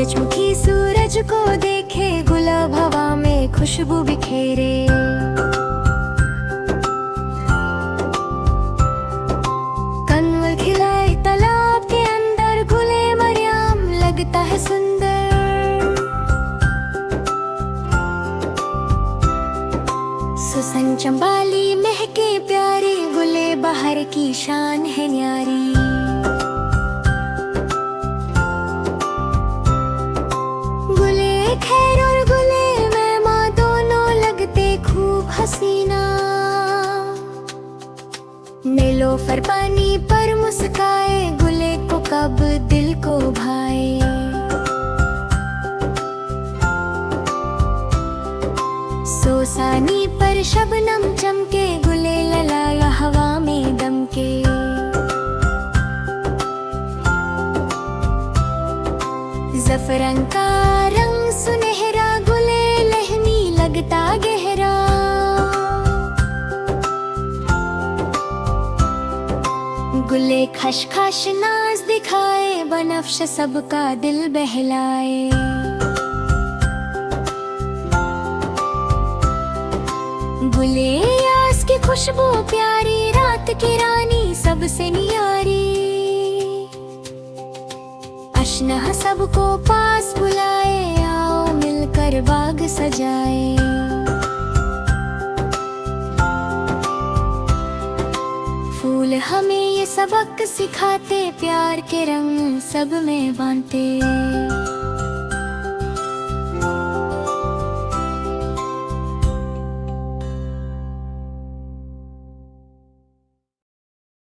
सूरजमुखी सूरज को देखे, गुलाब हवा में खुशबू बिखेरे। कनवल खिलाए तालाब के अंदर, गुले मरियम लगता है सुंदर। सुसन चंबाली महके प्यारी, गुले बाहर की शान है न्यारी। खैर और गुले मैमा दोनों लगते खूब हसीना। नीलोफर पानी पर मुस्काए, गुले को कब दिल को भाए। सोसानी पर शबनम चमके, गुले ललाया हवा में दमके। ज़फ़रन का रंग सुनहरा, गुले लहमी लगता गहरा। गुले खशखश नाज दिखाए, बनफ्श सबका दिल बहलाए। गुले यास की खुशबू प्यारी, रात की रानी सबसे न्यारी। अशना सबको पास बुलाए, आओ मिलकर बाग सजाए। फूल हमें ये सबक सिखाते, प्यार के रंग सब में बांधते।